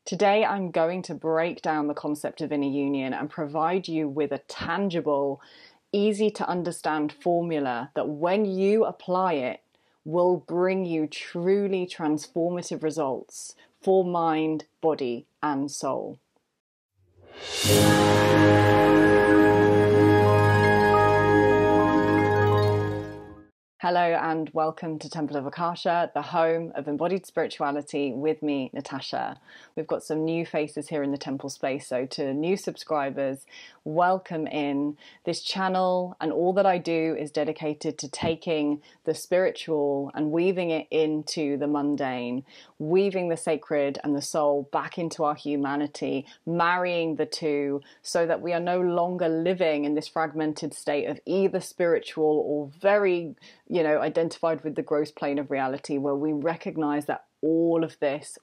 Today, I'm going to break down the concept of inner union and provide you with a tangible, easy to understand formula that when you apply it will bring you truly transformative results for mind, body, and soul. Hello and welcome to Temple of Akasha, the home of embodied spirituality with me, Natasha. We've got some new faces here in the temple space, so to new subscribers, welcome in. This channel and all that I do is dedicated to taking the spiritual and weaving it into the mundane, weaving the sacred and the soul back into our humanity, marrying the two so that we are no longer living in this fragmented state of either spiritual or very identified with the gross plane of reality, where we recognize that all of this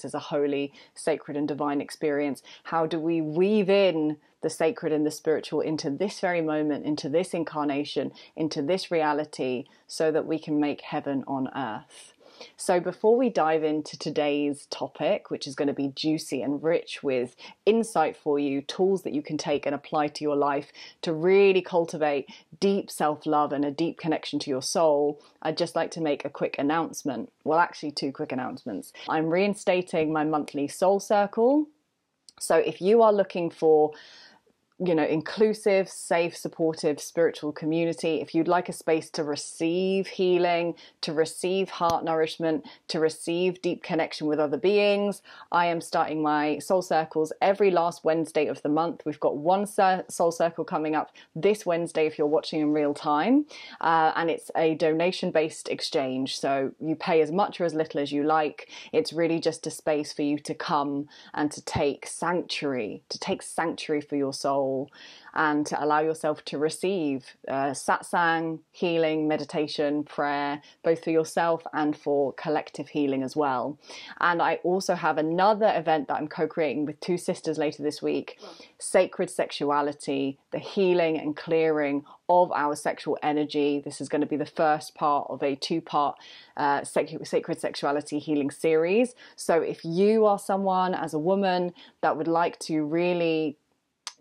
is a holy, sacred and divine experience. How do we weave in the sacred and the spiritual into this very moment, into this incarnation, into this reality, so that we can make heaven on earth? So before we dive into today's topic, which is going to be juicy and rich with insight for you, tools that you can take and apply to your life to really cultivate deep self-love and a deep connection to your soul, I'd just like to make a quick announcement. Well, actually two quick announcements. I'm reinstating my monthly Soul Circle. So if you are looking for inclusive, safe, supportive, spiritual community, if you'd like a space to receive healing, to receive heart nourishment, to receive deep connection with other beings, I am starting my soul circles every last Wednesday of the month. We've got one soul circle coming up this Wednesday if you're watching in real time, and it's a donation-based exchange, so you pay as much or as little as you like. It's really just a space for you to come and to take sanctuary for your soul, and to allow yourself to receive satsang, healing, meditation, prayer, both for yourself and for collective healing as well. And I also have another event that I'm co-creating with two sisters later this week, Sacred Sexuality, the healing and clearing of our sexual energy. This is going to be the first part of a two-part Sacred Sexuality healing series. So if you are someone as a woman that would like to really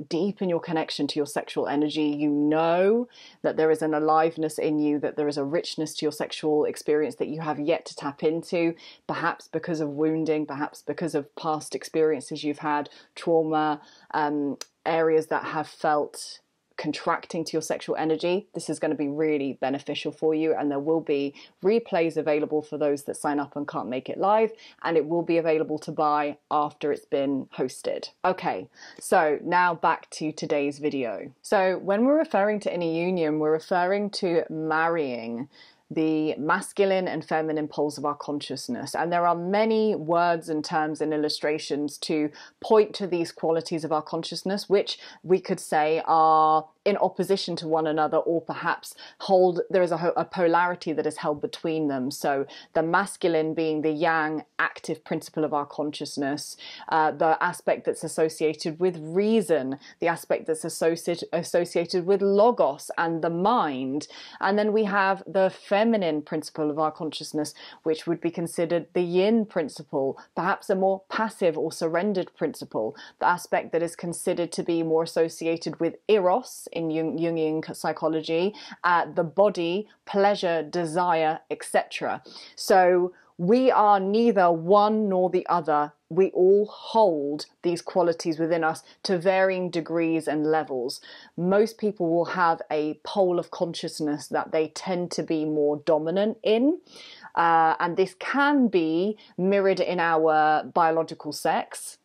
deepen your connection to your sexual energy, you know that there is an aliveness in you, that there is a richness to your sexual experience that you have yet to tap into, perhaps because of wounding, perhaps because of past experiences you've had, trauma, areas that have felt contracting to your sexual energy. This is going to be really beneficial for you, and there will be replays available for those that sign up and can't make it live, and it will be available to buy after it's been hosted. Okay, so now back to today's video. So when we're referring to inner union, we're referring to marrying the masculine and feminine poles of our consciousness. And there are many words and terms and illustrations to point to these qualities of our consciousness, which we could say are in opposition to one another, or perhaps there is a polarity that is held between them. So the masculine being the yang, active principle of our consciousness, the aspect that's associated with reason, the aspect that's associated with logos and the mind. And then we have the feminine principle of our consciousness, which would be considered the yin principle, perhaps a more passive or surrendered principle, the aspect that is considered to be more associated with eros in Jungian psychology, the body, pleasure, desire, etc. So we are neither one nor the other. We all hold these qualities within us to varying degrees and levels. Most people will have a pole of consciousness that they tend to be more dominant in. And this can be mirrored in our biological sex,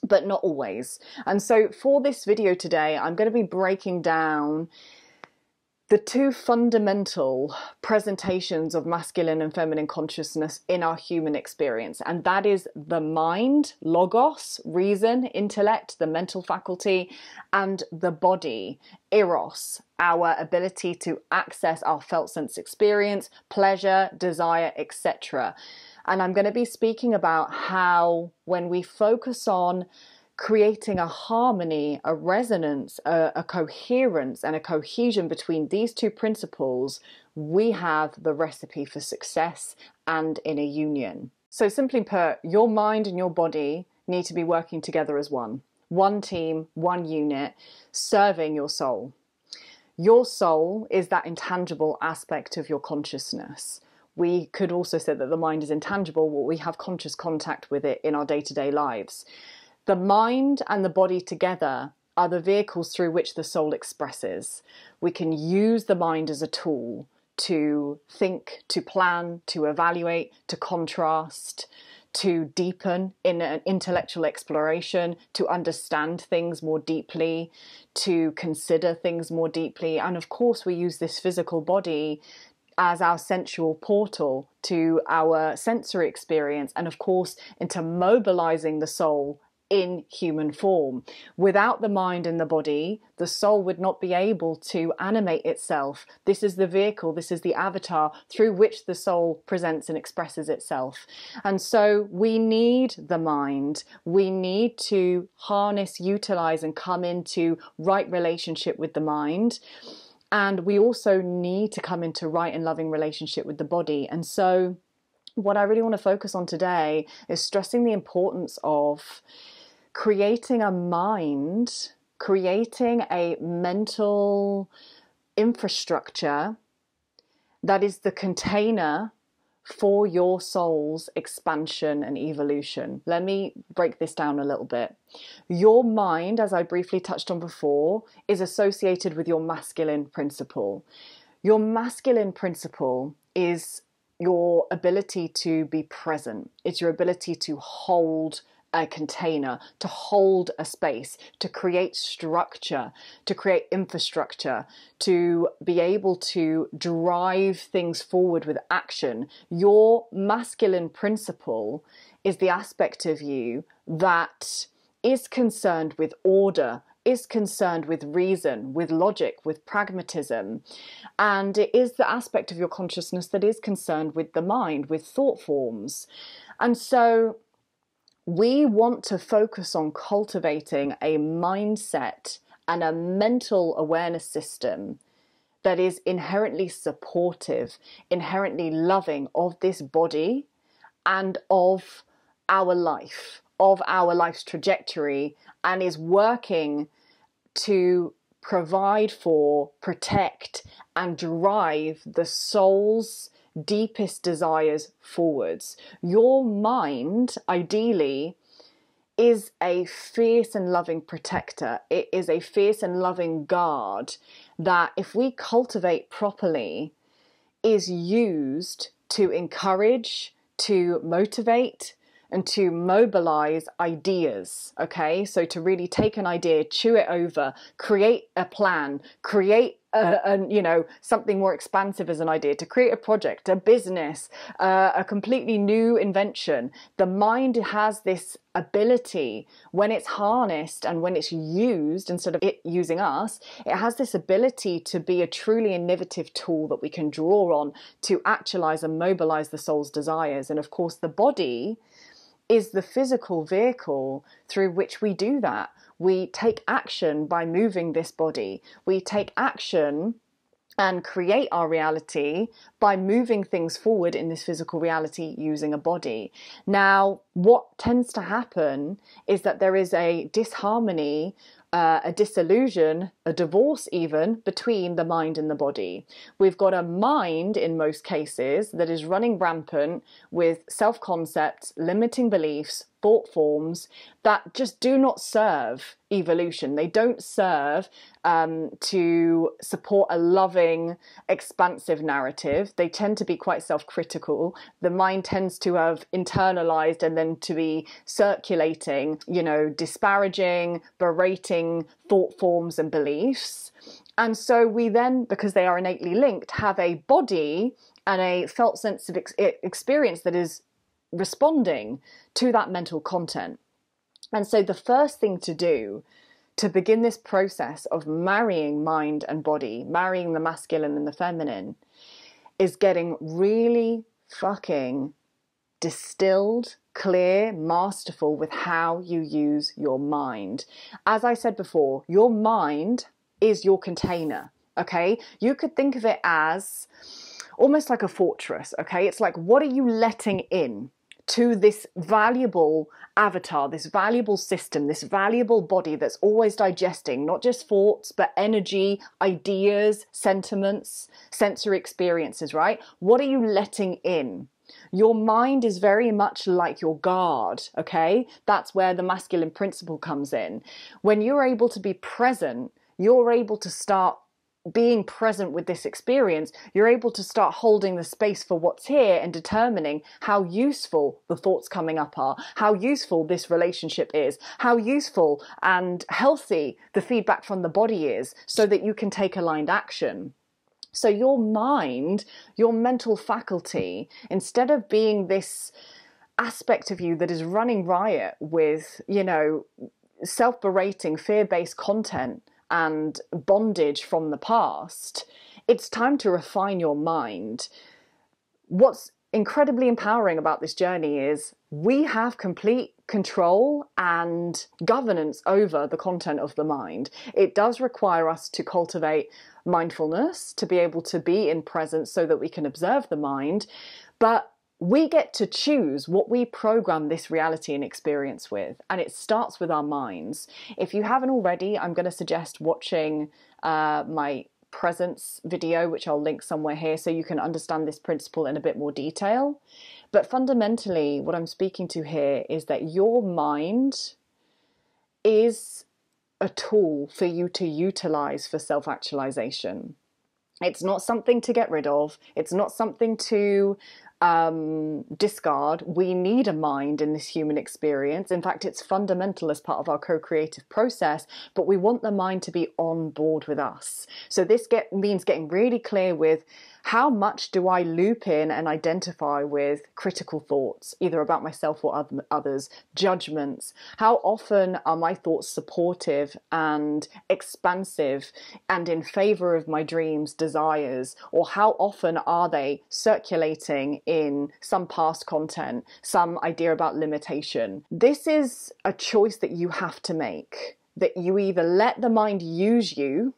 but not always. And so for this video today, I'm going to be breaking down the two fundamental presentations of masculine and feminine consciousness in our human experience. And that is the mind, logos, reason, intellect, the mental faculty, and the body, eros, our ability to access our felt sense experience, pleasure, desire, etc. And I'm going to be speaking about how when we focus on creating a harmony, a resonance, a coherence and a cohesion between these two principles, we have the recipe for success and inner union. So simply put, your mind and your body need to be working together as one team, one unit, serving your soul. Your soul is that intangible aspect of your consciousness. We could also say that the mind is intangible, but we have conscious contact with it in our day-to-day lives. The mind and the body together are the vehicles through which the soul expresses. We can use the mind as a tool to think, to plan, to evaluate, to contrast, to deepen in an intellectual exploration, to understand things more deeply, to consider things more deeply. And of course, we use this physical body as our sensual portal to our sensory experience, and of course, into mobilizing the soul in human form. Without the mind and the body, the soul would not be able to animate itself. This is the vehicle, this is the avatar through which the soul presents and expresses itself. And so we need the mind. We need to harness, utilize, and come into right relationship with the mind. And we also need to come into right and loving relationship with the body. And so what I really want to focus on today is stressing the importance of creating a mind, creating a mental infrastructure that is the container for your soul's expansion and evolution. Let me break this down a little bit. Your mind, as I briefly touched on before, is associated with your masculine principle. Your masculine principle is your ability to be present. It's your ability to hold a container, to hold a space, to create structure, to create infrastructure, to be able to drive things forward with action. Your masculine principle is the aspect of you that is concerned with order, is concerned with reason, with logic, with pragmatism. And it is the aspect of your consciousness that is concerned with the mind, with thought forms. And so we want to focus on cultivating a mindset and a mental awareness system that is inherently supportive, inherently loving of this body and of our life, of our life's trajectory, and is working to provide for, protect, and drive the soul's deepest desires forwards. Your mind, ideally, is a fierce and loving protector. It is a fierce and loving guard that, if we cultivate properly, is used to encourage, to motivate, and to mobilize ideas. Okay, so to really take an idea, chew it over, create a plan, create something more expansive as an idea, to create a project, a business, a completely new invention. The mind has this ability, when it's harnessed and when it's used instead of it using us, it has this ability to be a truly innovative tool that we can draw on to actualize and mobilize the soul's desires. And of course, the body is the physical vehicle through which we do that. We take action by moving this body. We take action and create our reality by moving things forward in this physical reality using a body. Now, what tends to happen is that there is a disharmony, a disillusion, a divorce even, between the mind and the body. We've got a mind, in most cases, that is running rampant with self-concepts, limiting beliefs, thought forms that just do not serve evolution. They don't serve to support a loving, expansive narrative. They tend to be quite self-critical. The mind tends to have internalized and then to be circulating, disparaging, berating thought forms and beliefs. And so we then, because they are innately linked, have a body and a felt sense of experience that is responding to that mental content. And so the first thing to do to begin this process of marrying mind and body, marrying the masculine and the feminine, is getting really fucking distilled, clear, masterful with how you use your mind. As I said before, your mind is your container, okay? You could think of it as almost like a fortress, okay? It's like, what are you letting in to this valuable avatar, this valuable system, this valuable body that's always digesting not just thoughts, but energy, ideas, sentiments, sensory experiences, right? What are you letting in? Your mind is very much like your guard, okay? That's where the masculine principle comes in. When you're able to be present, you're able to start being present with this experience. You're able to start holding the space for what's here and determining how useful the thoughts coming up are, how useful this relationship is, how useful and healthy the feedback from the body is, so that you can take aligned action. So your mind, your mental faculty, instead of being this aspect of you that is running riot with, you know, self-berating, fear-based content and bondage from the past, it's time to refine your mind. What's incredibly empowering about this journey is we have complete control and governance over the content of the mind. It does require us to cultivate mindfulness, to be able to be in presence so that we can observe the mind, but we get to choose what we program this reality and experience with, and it starts with our minds. If you haven't already, I'm going to suggest watching my presence video, which I'll link somewhere here, so you can understand this principle in a bit more detail. But fundamentally, what I'm speaking to here is that your mind is a tool for you to utilize for self-actualization. It's not something to get rid of. It's not something to discard. We need a mind in this human experience. In fact, it's fundamental as part of our co-creative process, but we want the mind to be on board with us. So this means getting really clear with how much do I loop in and identify with critical thoughts, either about myself or others, judgments. How often are my thoughts supportive and expansive and in favor of my dreams, desires, or how often are they circulating in some past content, some idea about limitation? This is a choice that you have to make, that you either let the mind use you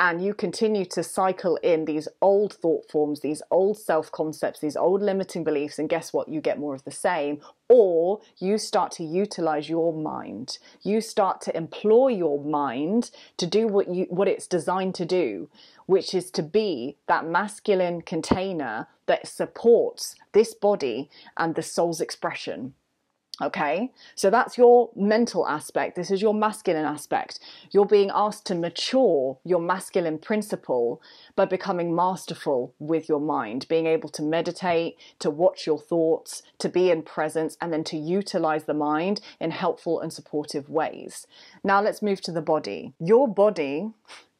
and you continue to cycle in these old thought forms, these old self-concepts, these old limiting beliefs, and guess what? You get more of the same. Or you start to utilize your mind. You start to employ your mind to do what it's designed to do, which is to be that masculine container that supports this body and the soul's expression. Okay, so that's your mental aspect. This is your masculine aspect. You're being asked to mature your masculine principle by becoming masterful with your mind, being able to meditate, to watch your thoughts, to be in presence, and then to utilize the mind in helpful and supportive ways. Now let's move to the body. Your body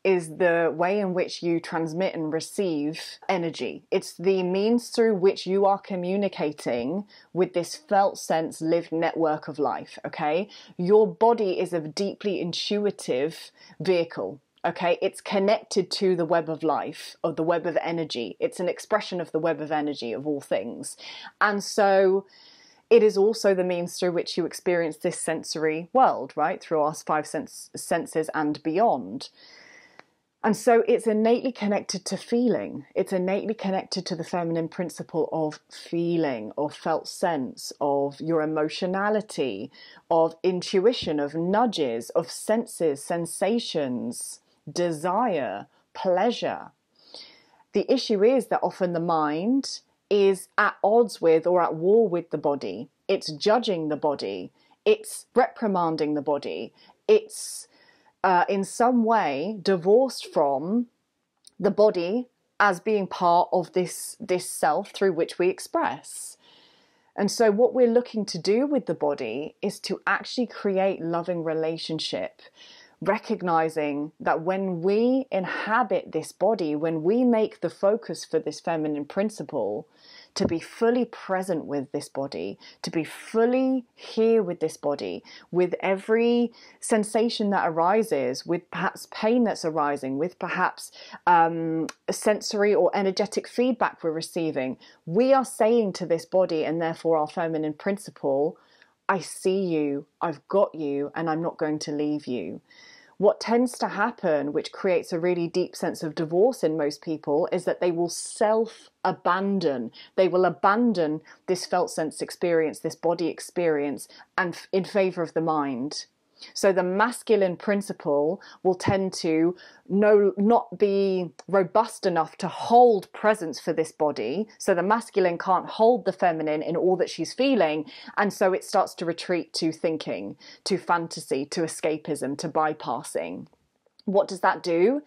is the way in which you transmit and receive energy. It's the means through which you are communicating with this felt sense lived network of life, okay? Your body is a deeply intuitive vehicle, okay? It's connected to the web of life, or the web of energy. It's an expression of the web of energy of all things. And so it is also the means through which you experience this sensory world, right? Through our five senses and beyond. And so it's innately connected to feeling. It's innately connected to the feminine principle of feeling, of felt sense, of your emotionality, of intuition, of nudges, of senses, sensations, desire, pleasure. The issue is that often the mind is at odds with or at war with the body. It's judging the body. It's reprimanding the body. It's in some way divorced from the body as being part of this self through which we express. And so what we're looking to do with the body is to actually create loving relationship, recognizing that when we inhabit this body, when we make the focus for this feminine principle, to be fully present with this body, to be fully here with this body, with every sensation that arises, with perhaps pain that's arising, with perhaps sensory or energetic feedback we're receiving, we are saying to this body, and therefore our feminine principle, I see you, I've got you, and I'm not going to leave you. What tends to happen, which creates a really deep sense of divorce in most people, is that they will self-abandon. They will abandon this felt sense experience, this body experience, and in favor of the mind. So the masculine principle will tend to not be robust enough to hold presence for this body. So the masculine can't hold the feminine in all that she's feeling. And so it starts to retreat to thinking, to fantasy, to escapism, to bypassing. What does that do?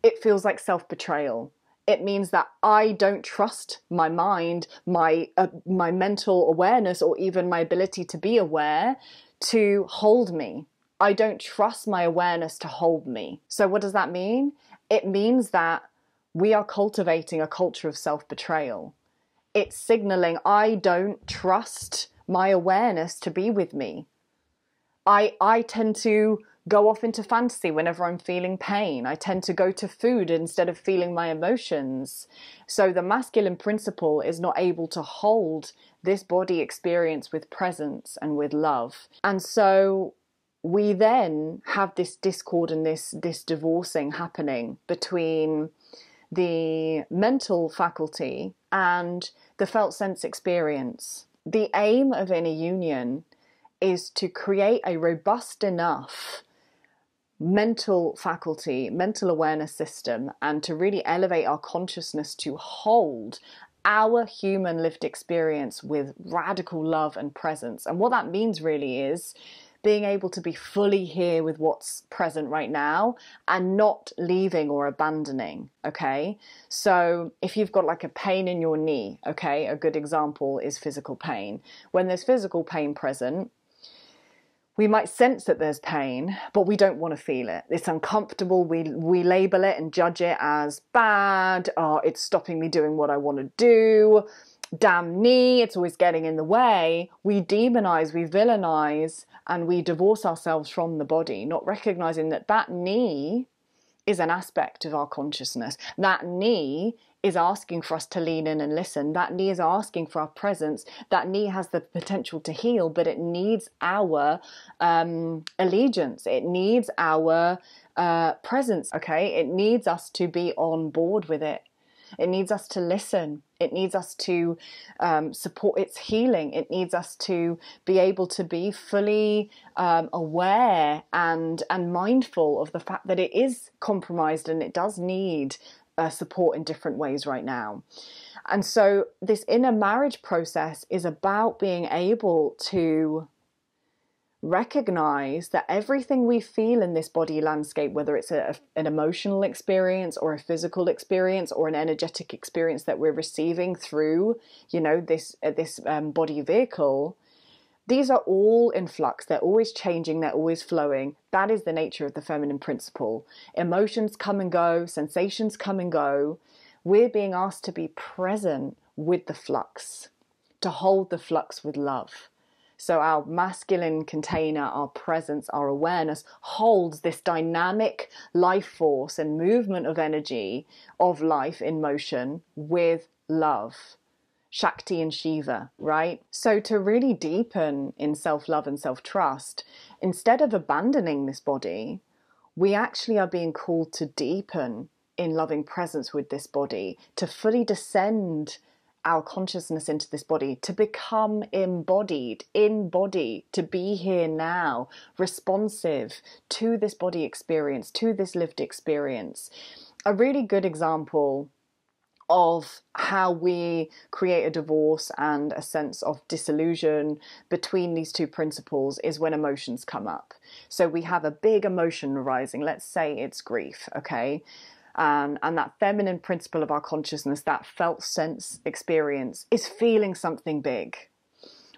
It feels like self-betrayal. It means that I don't trust my mind, my mental awareness, or even my ability to be aware to hold me. I don't trust my awareness to hold me. So what does that mean? It means that we are cultivating a culture of self-betrayal. It's signaling I don't trust my awareness to be with me. I tend to go off into fantasy whenever I'm feeling pain. I tend to go to food instead of feeling my emotions. So the masculine principle is not able to hold this body experience with presence and with love. And so we then have this discord and this divorcing happening between the mental faculty and the felt sense experience. The aim of inner union is to create a robust enough mental faculty, mental awareness system, and to really elevate our consciousness to hold our human lived experience with radical love and presence. And what that means really is being able to be fully here with what's present right now and not leaving or abandoning, okay? So if you've got like a pain in your knee, okay, a good example is physical pain. When there's physical pain present, we might sense that there's pain, but we don't want to feel it. It's uncomfortable. We label it and judge it as bad. Oh, it's stopping me doing what I want to do. Damn knee, it's always getting in the way. We demonize, we villainize, and we divorce ourselves from the body, not recognizing that that knee is an aspect of our consciousness. That knee is asking for us to lean in and listen. That knee is asking for our presence. That knee has the potential to heal, but it needs our allegiance. It needs our presence, okay? It needs us to be on board with it. It needs us to listen. It needs us to support its healing. It needs us to be able to be fully aware and mindful of the fact that it is compromised and it does need support in different ways right now. And so this inner marriage process is about being able to recognize that everything we feel in this body landscape, whether it's an emotional experience or a physical experience or an energetic experience that we're receiving through, you know, this body vehicle, these are all in flux. They're always changing. They're always flowing. That is the nature of the feminine principle. Emotions come and go. Sensations come and go. We're being asked to be present with the flux, to hold the flux with love. So our masculine container, our presence, our awareness holds this dynamic life force and movement of energy of life in motion with love. Shakti and Shiva, right? So to really deepen in self-love and self-trust, instead of abandoning this body, we actually are being called to deepen in loving presence with this body, to fully descend our consciousness into this body, to become embodied, in body, to be here now, responsive to this body experience, to this lived experience. A really good example of how we create a divorce and a sense of disillusion between these two principles is when emotions come up. So we have a big emotion arising, let's say it's grief, okay? And that feminine principle of our consciousness, that felt sense experience, is feeling something big.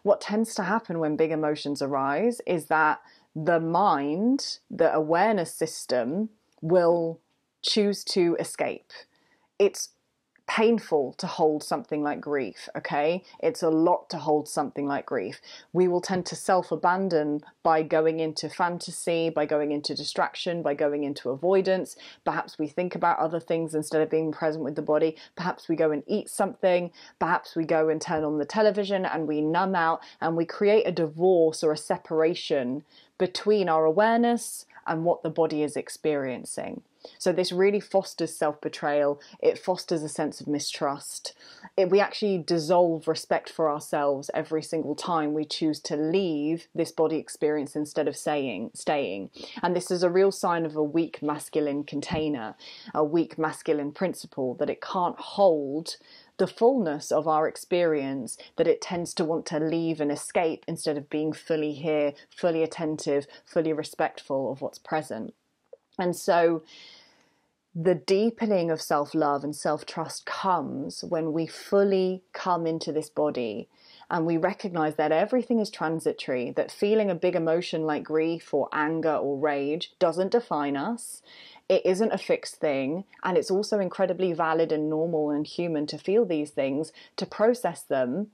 What tends to happen when big emotions arise is that the mind, the awareness system, will choose to escape. It's painful to hold something like grief, okay? It's a lot to hold something like grief. We will tend to self-abandon by going into fantasy, by going into distraction, by going into avoidance. Perhaps we think about other things instead of being present with the body. Perhaps we go and eat something. Perhaps we go and turn on the television and we numb out and we create a divorce or a separation between our awareness and what the body is experiencing. So this really fosters self-betrayal. It fosters a sense of mistrust. We actually dissolve respect for ourselves every single time we choose to leave this body experience instead of staying. And this is a real sign of a weak masculine container, a weak masculine principle, that it can't hold the fullness of our experience, that it tends to want to leave and escape instead of being fully here, fully attentive, fully respectful of what's present. And so the deepening of self-love and self-trust comes when we fully come into this body and we recognize that everything is transitory, that feeling a big emotion like grief or anger or rage doesn't define us. It isn't a fixed thing, and it's also incredibly valid and normal and human to feel these things, to process them,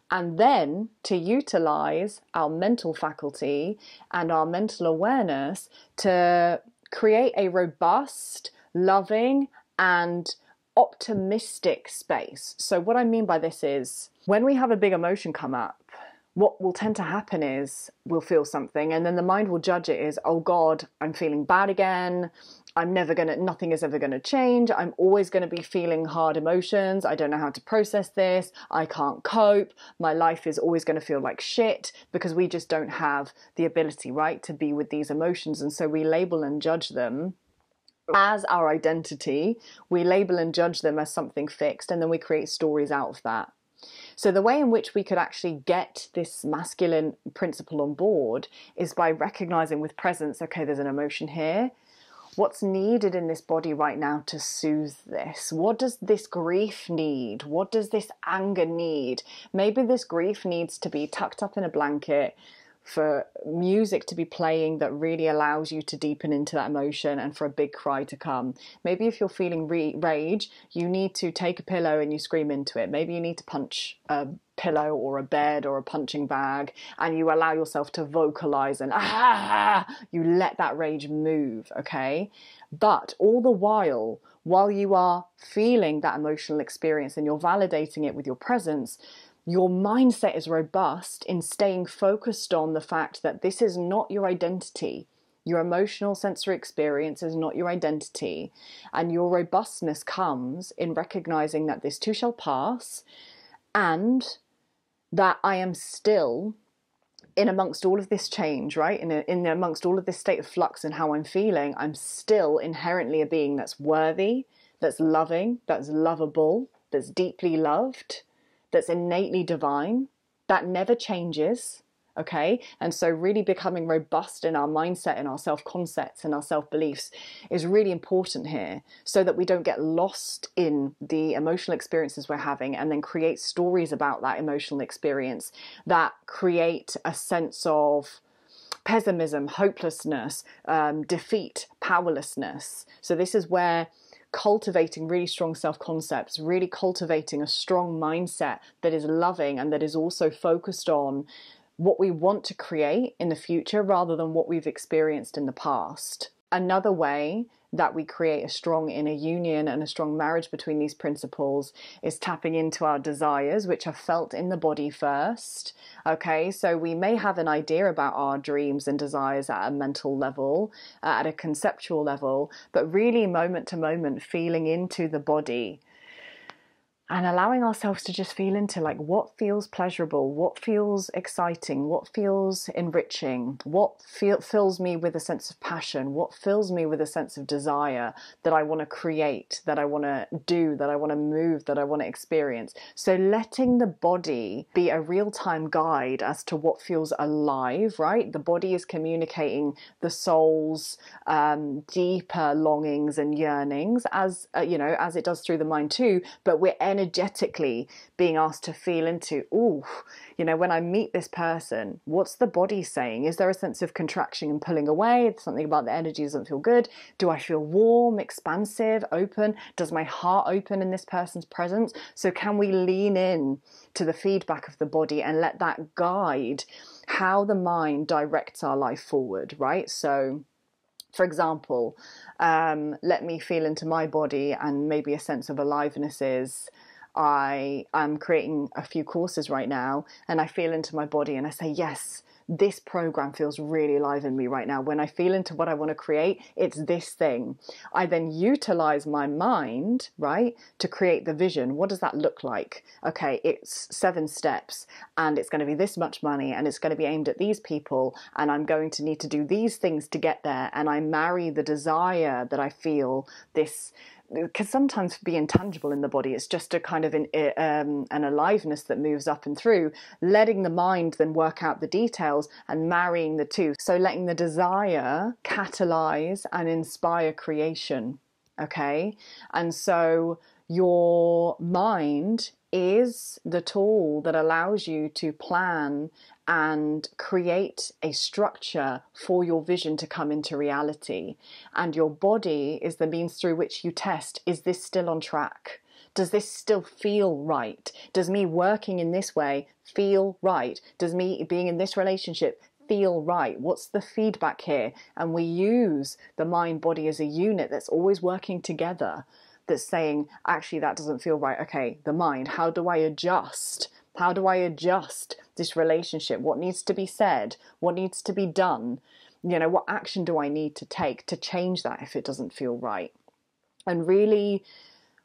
and then to utilize our mental faculty and our mental awareness to create a robust, loving, and optimistic space. So what I mean by this is, when we have a big emotion come up, what will tend to happen is we'll feel something and then the mind will judge it as, oh God, I'm feeling bad again. Nothing is ever going to change. I'm always going to be feeling hard emotions. I don't know how to process this. I can't cope. My life is always going to feel like shit, because we just don't have the ability, right, to be with these emotions. And so we label and judge them as our identity. We label and judge them as something fixed, and then we create stories out of that. So the way in which we could actually get this masculine principle on board is by recognizing with presence, okay, there's an emotion here. What's needed in this body right now to soothe this? What does this grief need? What does this anger need? Maybe this grief needs to be tucked up in a blanket, for music to be playing that really allows you to deepen into that emotion, and for a big cry to come. Maybe if you're feeling rage, you need to take a pillow and you scream into it. Maybe you need to punch a pillow or a bed or a punching bag, and you allow yourself to vocalize and you let that rage move, okay? But all the while you are feeling that emotional experience and you're validating it with your presence, your mindset is robust in staying focused on the fact that this is not your identity. Your emotional sensory experience is not your identity. And your robustness comes in recognizing that this too shall pass, and that I am still, in amongst all of this change, right? In amongst all of this state of flux and how I'm feeling, I'm still inherently a being that's worthy, that's loving, that's lovable, that's deeply loved, that's innately divine, that never changes, okay? And so really becoming robust in our mindset and our self-concepts and our self-beliefs is really important here, so that we don't get lost in the emotional experiences we're having and then create stories about that emotional experience that create a sense of pessimism, hopelessness, defeat, powerlessness. So this is where cultivating really strong self-concepts, really cultivating a strong mindset that is loving and that is also focused on what we want to create in the future rather than what we've experienced in the past. Another way that we create a strong inner union and a strong marriage between these principles is tapping into our desires, which are felt in the body first. Okay, so we may have an idea about our dreams and desires at a mental level, at a conceptual level, but really moment to moment feeling into the body and allowing ourselves to just feel into like what feels pleasurable, what feels exciting, what feels enriching, what fills me with a sense of passion, what fills me with a sense of desire that I want to create, that I want to do, that I want to move, that I want to experience. So letting the body be a real-time guide as to what feels alive, right? The body is communicating the soul's deeper longings and yearnings, as as it does through the mind too, but we're energetically being asked to feel into, when I meet this person, what's the body saying? Is there a sense of contraction and pulling away? Something about the energy doesn't feel good. Do I feel warm, expansive, open? Does my heart open in this person's presence? So can we lean in to the feedback of the body and let that guide how the mind directs our life forward, right? So for example, let me feel into my body, and maybe a sense of aliveness is, I am creating a few courses right now and I feel into my body and I say, yes, this program feels really alive in me right now. When I feel into what I want to create, it's this thing. I then utilize my mind, right, to create the vision. What does that look like? Okay, it's 7 steps, and it's going to be this much money, and it's going to be aimed at these people, and I'm going to need to do these things to get there. And I marry the desire that I feel, this, because sometimes be intangible in the body, it's just a kind of an aliveness that moves up and through, letting the mind then work out the details and marrying the two. So letting the desire catalyze and inspire creation. Okay, and so your mind is the tool that allows you to plan and create a structure for your vision to come into reality. And your body is the means through which you test, is this still on track? Does this still feel right? Does me working in this way feel right? Does me being in this relationship feel right? What's the feedback here? And we use the mind body as a unit that's always working together, that's saying, actually, that doesn't feel right. Okay, the mind, how do I adjust? How do I adjust this relationship? What needs to be said? What needs to be done? You know, what action do I need to take to change that if it doesn't feel right? And really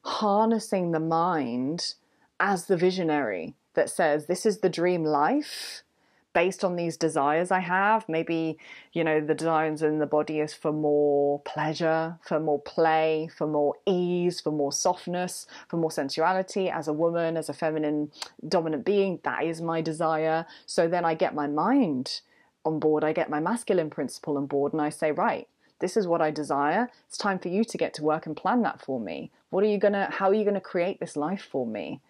harnessing the mind as the visionary that says, this is the dream life based on these desires I have. Maybe, you know, the desires in the body is for more pleasure, for more play, for more ease, for more softness, for more sensuality. As a woman, as a feminine dominant being, that is my desire. So then I get my mind on board, I get my masculine principle on board, and I say, right, this is what I desire. It's time for you to get to work and plan that for me. How are you gonna create this life for me?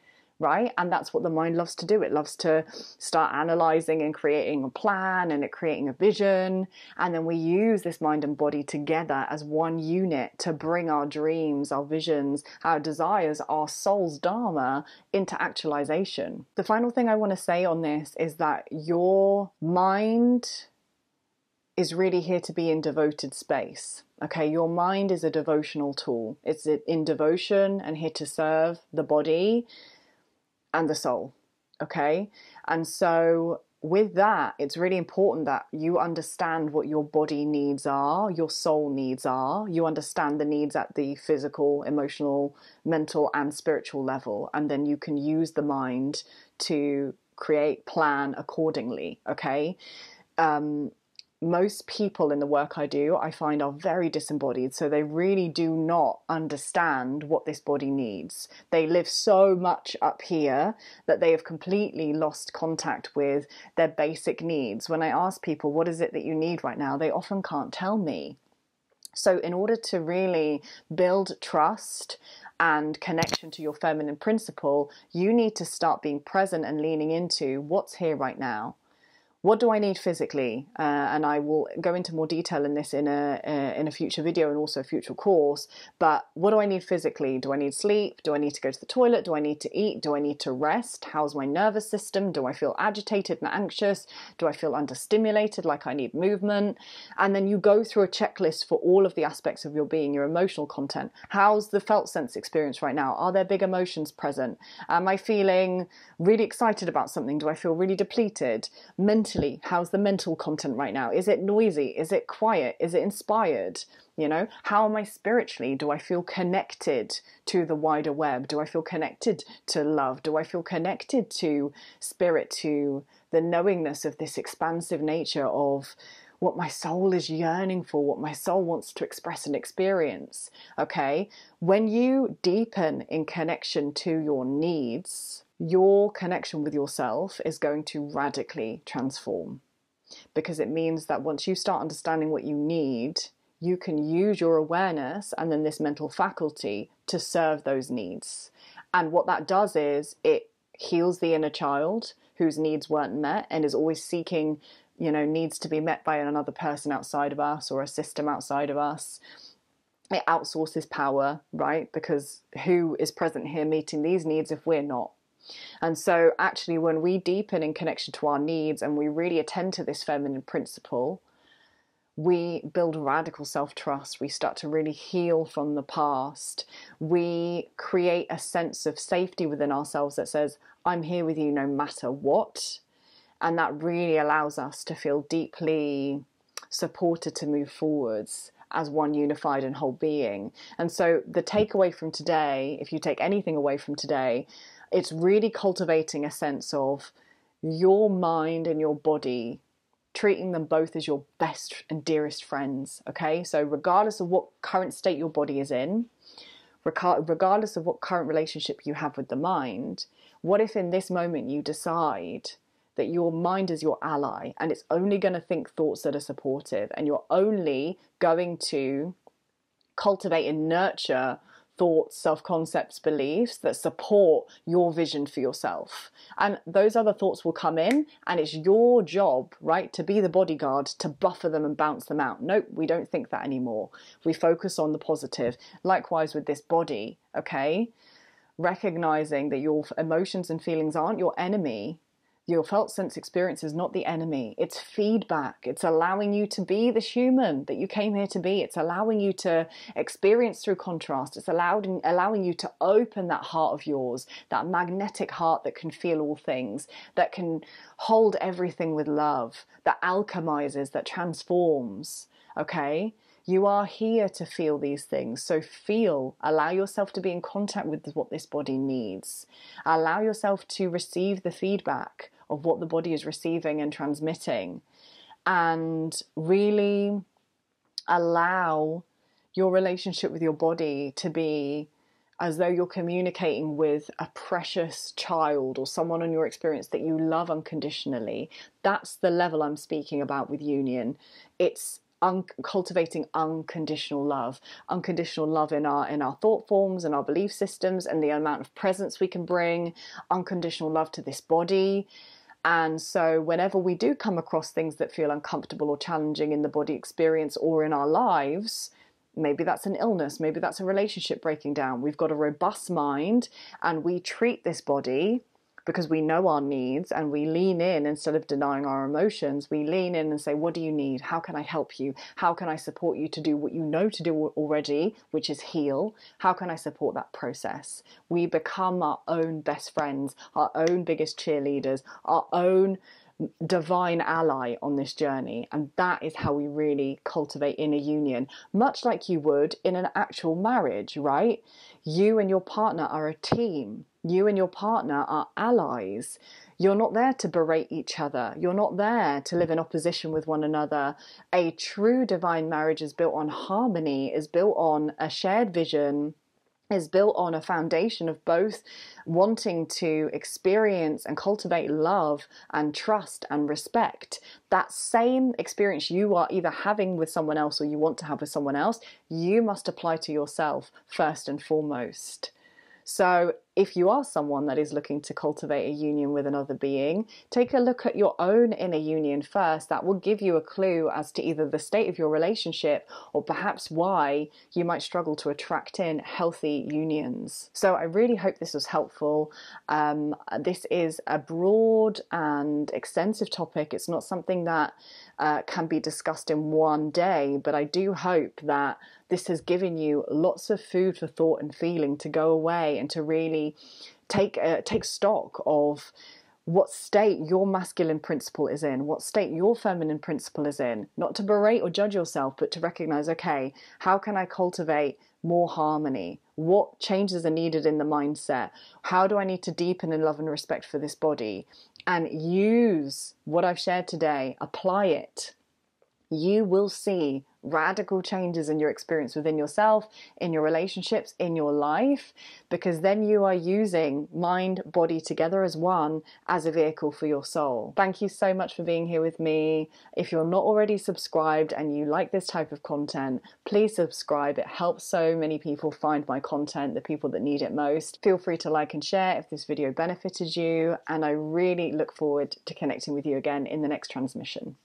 Right? And that's what the mind loves to do. It loves to start analyzing and creating a plan and creating a vision. And then we use this mind and body together as one unit to bring our dreams, our visions, our desires, our soul's dharma into actualization. The final thing I want to say on this is that your mind is really here to be in devoted space. Okay, your mind is a devotional tool. It's in devotion and here to serve the body and the soul. Okay, and so with that, it's really important that you understand what your body needs are, your soul needs are. You understand the needs at the physical, emotional, mental, and spiritual level, and then you can use the mind to create, plan accordingly. Okay. Most people in the work I do, I find, are very disembodied. So they really do not understand what this body needs. They live so much up here that they have completely lost contact with their basic needs. When I ask people, what is it that you need right now? They often can't tell me. So in order to really build trust and connection to your feminine principle, you need to start being present and leaning into what's here right now. What do I need physically? And I will go into more detail in this in a future video and also a future course. But what do I need physically? Do I need sleep? Do I need to go to the toilet? Do I need to eat? Do I need to rest? How's my nervous system? Do I feel agitated and anxious? Do I feel understimulated, like I need movement? And then you go through a checklist for all of the aspects of your being, your emotional content. How's the felt sense experience right now? Are there big emotions present? Am I feeling really excited about something? Do I feel really depleted? Mentally, how's the mental content right now? Is it noisy? Is it quiet? Is it inspired? You know, how am I spiritually? Do I feel connected to the wider web? Do I feel connected to love? Do I feel connected to spirit, to the knowingness of this expansive nature of what my soul is yearning for, what my soul wants to express and experience? Okay, when you deepen in connection to your needs, your connection with yourself is going to radically transform, because it means that once you start understanding what you need, you can use your awareness and then this mental faculty to serve those needs. And what that does is it heals the inner child whose needs weren't met and is always seeking, you know, needs to be met by another person outside of us or a system outside of us. It outsources power, right? Because who is present here meeting these needs if we're not? And so actually when we deepen in connection to our needs and we really attend to this feminine principle, we build radical self-trust. We start to really heal from the past. We create a sense of safety within ourselves that says, I'm here with you no matter what. And that really allows us to feel deeply supported to move forwards as one unified and whole being. And so the takeaway from today, if you take anything away from today, it's really cultivating a sense of your mind and your body, treating them both as your best and dearest friends, okay? So regardless of what current state your body is in, regardless of what current relationship you have with the mind, what if in this moment you decide that your mind is your ally and it's only going to think thoughts that are supportive, and you're only going to cultivate and nurture thoughts, self-concepts, beliefs that support your vision for yourself. And those other thoughts will come in, and it's your job, right, to be the bodyguard, to buffer them and bounce them out. Nope, we don't think that anymore. We focus on the positive. Likewise with this body, okay? Recognizing that your emotions and feelings aren't your enemy. Your felt sense experience is not the enemy. It's feedback. It's allowing you to be the human that you came here to be. It's allowing you to experience through contrast. It's allowing you to open that heart of yours, that magnetic heart that can feel all things, that can hold everything with love, that alchemizes, that transforms, okay? You are here to feel these things. So feel, allow yourself to be in contact with what this body needs. Allow yourself to receive the feedback of what the body is receiving and transmitting. And really allow your relationship with your body to be as though you're communicating with a precious child or someone on your experience that you love unconditionally. That's the level I'm speaking about with union. It's cultivating unconditional love in our thought forms and our belief systems, and the amount of presence we can bring, unconditional love to this body. And so whenever we do come across things that feel uncomfortable or challenging in the body experience or in our lives, maybe that's an illness, maybe that's a relationship breaking down, we've got a robust mind and we treat this body because we know our needs, and we lean in instead of denying our emotions. We lean in and say, what do you need? How can I help you? How can I support you to do what you know to do already, which is heal? How can I support that process? We become our own best friends, our own biggest cheerleaders, our own divine ally on this journey. And that is how we really cultivate inner union, much like you would in an actual marriage, right? You and your partner are a team. You and your partner are allies. You're not there to berate each other. You're not there to live in opposition with one another. A true divine marriage is built on harmony, is built on a shared vision, is built on a foundation of both wanting to experience and cultivate love and trust and respect. That same experience you are either having with someone else or you want to have with someone else, you must apply to yourself first and foremost. So if you are someone that is looking to cultivate a union with another being, take a look at your own inner union first. That will give you a clue as to either the state of your relationship or perhaps why you might struggle to attract in healthy unions. So I really hope this was helpful. This is a broad and extensive topic. It's not something that can be discussed in one day, but I do hope that this has given you lots of food for thought and feeling to go away and to really take stock of what state your masculine principle is in, what state your feminine principle is in. Not to berate or judge yourself, but to recognize, okay, how can I cultivate more harmony? What changes are needed in the mindset? How do I need to deepen in love and respect for this body? And use what I've shared today, apply it. You will see radical changes in your experience within yourself, in your relationships, in your life, because then you are using mind, body together as one as a vehicle for your soul. Thank you so much for being here with me. If you're not already subscribed and you like this type of content, please subscribe. It helps so many people find my content, the people that need it most. Feel free to like and share if this video benefited you, and I really look forward to connecting with you again in the next transmission.